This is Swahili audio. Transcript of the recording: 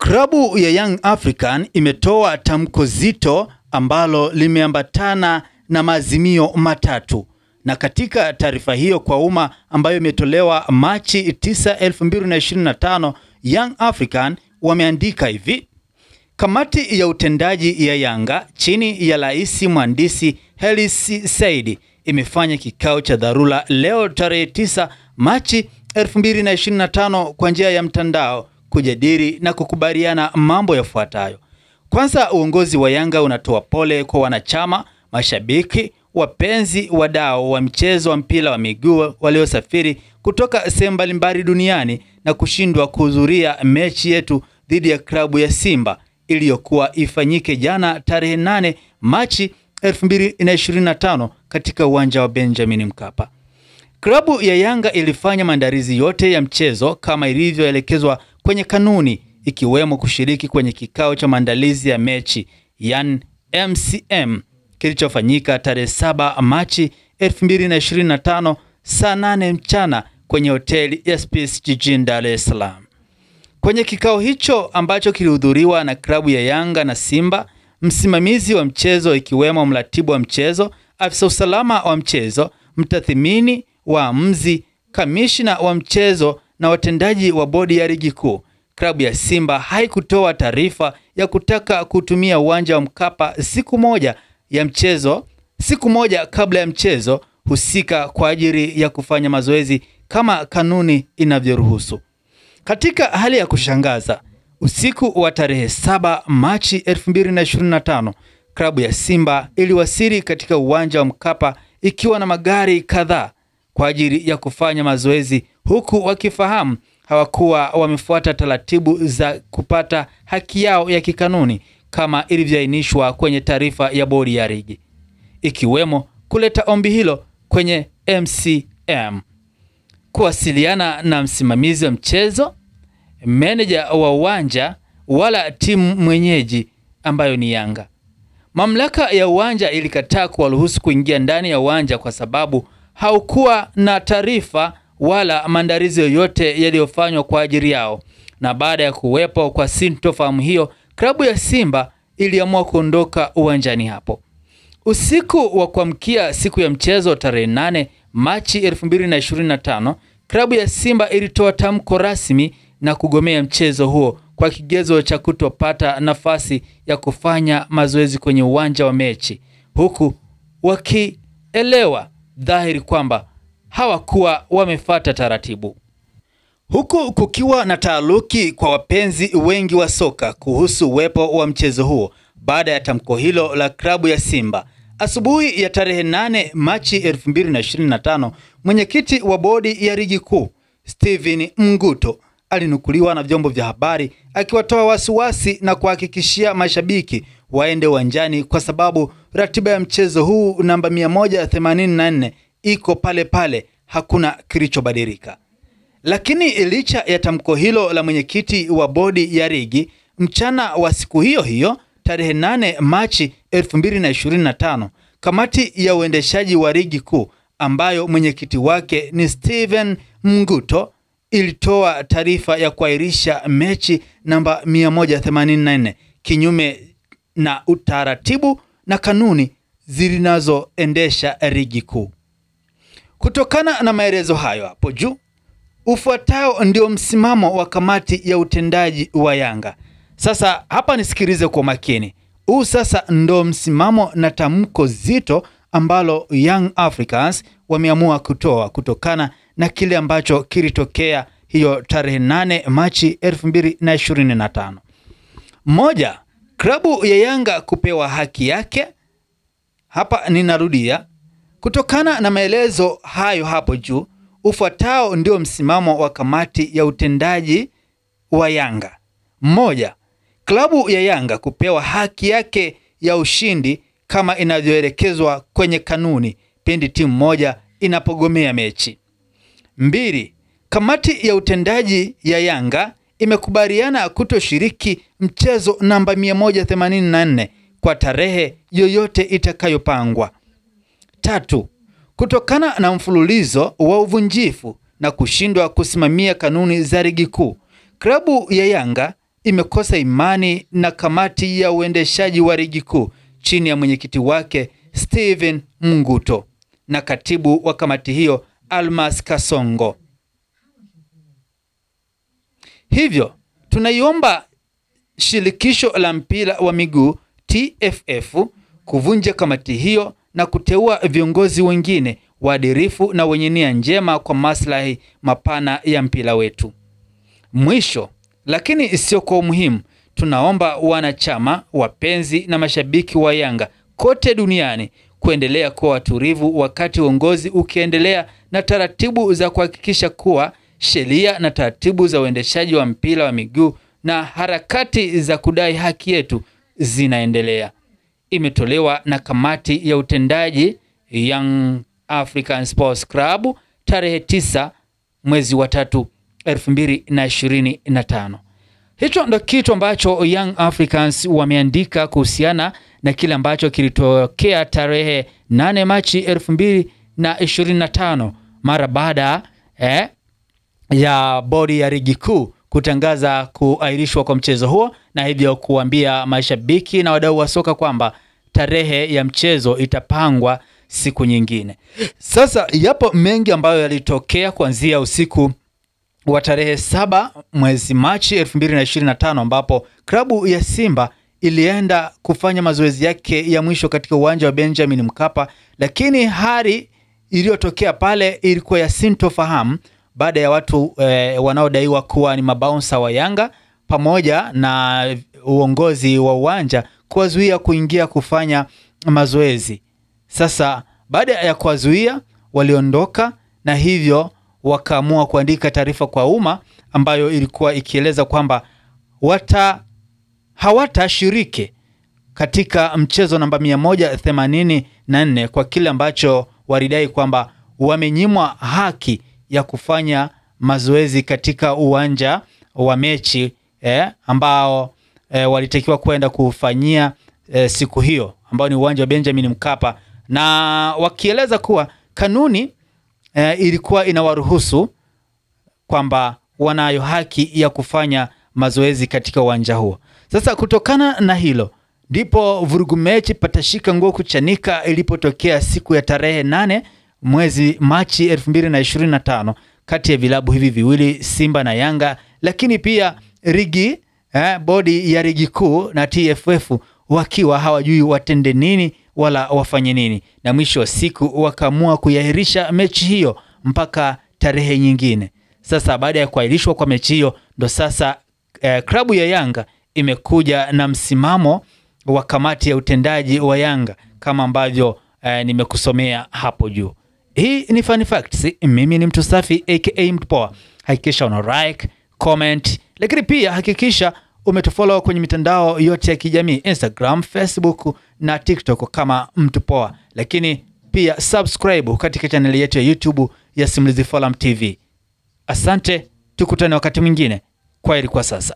Klabu ya Young African imetoa tamko zito ambalo limeambatana na maazimio matatu. Na katika taarifa hiyo kwa umma ambayo imetolewa Machi 9, 2025, Young African wameandika hivi: Kamati ya utendaji ya Yanga chini ya Rais Mhandisi Hersi Said imefanya kikao cha dharura leo tarehe 9 Machi 2025 kwa njia ya mtandao kujadili na kukubaliana mambo yafuatayo. Kwanza, uongozi wa Yanga unatoa pole kwa wanachama, mashabiki, wapenzi, wadau wa mchezo wa mpira wa miguu waliosafiri kutoka sehemu mbalimbali duniani na kushindwa kuhudhuria mechi yetu dhidi ya klabu ya Simba iliyokuwa ifanyike jana tarehe 8 Machi 2025 katika uwanja wa Benjamin Mkapa. Klabu ya Yanga ilifanya maandalizi yote ya mchezo kama ilivyoelekezwa kwenye kanuni, ikiwemo kushiriki kwenye kikao cha maandalizi ya mechi yani MCM kilichofanyika tarehe 7 Machi 2025 saa 8 mchana kwenye hoteli ya Space jijini Dar es Salaam. Kwenye kikao hicho ambacho kilihudhuriwa na klabu ya Yanga na Simba, msimamizi wa mchezo ikiwemo mratibu wa mchezo, afisa usalama wa mchezo, mtathimini, waamuzi, kamishna wa mchezo na watendaji wa bodi ya ligi kuu, klabu ya Simba haikutoa taarifa ya kutaka kutumia uwanja wa Mkapa siku moja kabla ya mchezo husika kwa ajili ya kufanya mazoezi kama kanuni inavyoruhusu. Katika hali ya kushangaza, usiku wa tarehe 7 Machi 2025, klabu ya Simba iliwasili katika uwanja wa Mkapa ikiwa na magari kadhaa kwa ajili ya kufanya mazoezi, huku wakifahamu hawakuwa wamefuata taratibu za kupata haki yao ya kikanuni kama ilivyoainishwa kwenye taarifa ya bodi ya ligi, ikiwemo kuleta ombi hilo kwenye MCM, kuwasiliana na msimamizi wa mchezo, meneja wa uwanja wala timu mwenyeji ambayo ni Yanga. Mamlaka ya uwanja ilikataa kuwaruhusu kuingia ndani ya uwanja kwa sababu haukuwa na taarifa wala maandalizi yoyote yaliyofanywa kwa ajili yao. Na baada ya kuwepo kwa sintofahamu hiyo, klabu ya Simba iliamua kuondoka uwanjani hapo. Usiku wa kuamkia siku ya mchezo tarehe 8 Machi 2025, klabu ya Simba ilitoa tamko rasmi na kugomea mchezo huo kwa kigezo cha kutopata nafasi ya kufanya mazoezi kwenye uwanja wa mechi, huku wakielewa dhahiri kwamba hawakuwa wamefuata taratibu. Huku kukiwa na taaluki kwa wapenzi wengi wa soka kuhusu uwepo wa mchezo huo baada ya tamko hilo la klabu ya Simba. Asubuhi ya tarehe 8 Machi 2025, mwenyekiti wa bodi ya ligi kuu Steven Mguto alinukuliwa na vyombo vya habari akiwatoa wasiwasi na kuhakikishia mashabiki waende uwanjani kwa sababu ratiba ya mchezo huu namba 184 iko pale pale, hakuna kilichobadilika. Lakini licha ya tamko hilo la mwenyekiti wa bodi ya ligi, mchana wa siku hiyo hiyo tarehe 8 Machi 2025, kamati ya uendeshaji wa ligi kuu ambayo mwenyekiti wake ni Steven Mguto ilitoa taarifa ya kuahirisha mechi namba 184 kinyume na utaratibu na kanuni zinazoendesha ligi kuu. Kutokana na maelezo hayo hapo juu, ufuatao ndio msimamo wa kamati ya utendaji wa Yanga. Sasa hapa nisikilize kwa makini. Huu sasa ndo msimamo na tamko zito ambalo Young Africans wameamua kutoa kutokana na kile ambacho kilitokea hiyo tarehe 8 Machi 2025. Moja, klabu ya Yanga kupewa haki yake. Hapa ninarudia, kutokana na maelezo hayo hapo juu, ufuatao ndio msimamo wa kamati ya utendaji wa Yanga. Moja, klabu ya Yanga kupewa haki yake ya ushindi kama inavyoelekezwa kwenye kanuni pindi timu moja inapogomea mechi. 2, kamati ya utendaji ya Yanga imekubaliana kutoshiriki mchezo namba 184 kwa tarehe yoyote itakayopangwa. 3, kutokana na mfululizo wa uvunjifu na kushindwa kusimamia kanuni za ligi kuu, klabu ya Yanga imekosa imani na kamati ya uendeshaji wa ligi kuu chini ya mwenyekiti wake Steven Munguto na katibu wa kamati hiyo Almas Kasongo. Hivyo tunaiomba shirikisho la mpira wa miguu TFF kuvunja kamati hiyo na kuteua viongozi wengine waadilifu na wenye nia njema kwa maslahi mapana ya mpira wetu. Mwisho, lakini sio kwa umuhimu, tunaomba wanachama, wapenzi na mashabiki wa Yanga kote duniani kuendelea kuwa watulivu wakati uongozi ukiendelea na taratibu za kuhakikisha kuwa sheria na taratibu za uendeshaji wa mpira wa miguu na harakati za kudai haki yetu zinaendelea. Imetolewa na kamati ya utendaji Young African Sports Club tarehe 9 mwezi wa 3 2025. Hicho ndo kitu ambacho Young Africans wameandika kuhusiana na kile ambacho kilitokea tarehe 8 Machi 2025 mara baada ya bodi ya ligi kuu kutangaza kuahirishwa kwa mchezo huo, na hivyo kuambia mashabiki na wadau wa soka kwamba tarehe ya mchezo itapangwa siku nyingine. Sasa yapo mengi ambayo yalitokea kuanzia usiku wa tarehe 7 mwezi Machi 2025 ambapo klabu ya Simba ilienda kufanya mazoezi yake ya mwisho katika uwanja wa Benjamin Mkapa, lakini hali iliyotokea pale ilikuwa ya sintofahamu baada ya watu wanaodaiwa kuwa ni mabouncer wa Yanga pamoja na uongozi wa uwanja kuwazuia kuingia kufanya mazoezi. Sasa baada ya kuwazuia waliondoka, na hivyo wakaamua kuandika taarifa kwa umma ambayo ilikuwa ikieleza kwamba hawatashiriki katika mchezo namba 184 kwa kile ambacho walidai kwamba wamenyimwa haki ya kufanya mazoezi katika uwanja wa mechi ambao walitakiwa kwenda kufanyia siku hiyo ambao ni uwanja wa Benjamin Mkapa, na wakieleza kuwa kanuni ilikuwa inawaruhusu kwamba wanayo haki ya kufanya mazoezi katika uwanja huo. Sasa kutokana na hilo ndipo vurugu mechi patashika nguo kuchanika ilipotokea siku ya tarehe 8 mwezi Machi 2025 kati ya vilabu hivi viwili Simba na Yanga, lakini pia ligi bodi ya ligi kuu na TFF wakiwa hawajui watende nini wala wafanye nini, na mwisho wa siku wakaamua kuiahirisha mechi hiyo mpaka tarehe nyingine. Sasa baada ya kuahirishwa kwa mechi hiyo ndo sasa klabu ya Yanga imekuja na msimamo wa kamati ya utendaji wa Yanga kama ambavyo nimekusomea hapo juu. Hii ni Funny Facts. Mimi ni Mtu Safi aka Mtu Poa. Hakikisha una like, comment, lakini pia hakikisha umetufollow kwenye mitandao yote ya kijamii Instagram, Facebook na TikTok kama Mtu Poa. Lakini pia subscribe katika channel yetu ya YouTube ya Simulizi Forum TV. Asante, tukutane wakati mwingine. Kwaheri kwa sasa.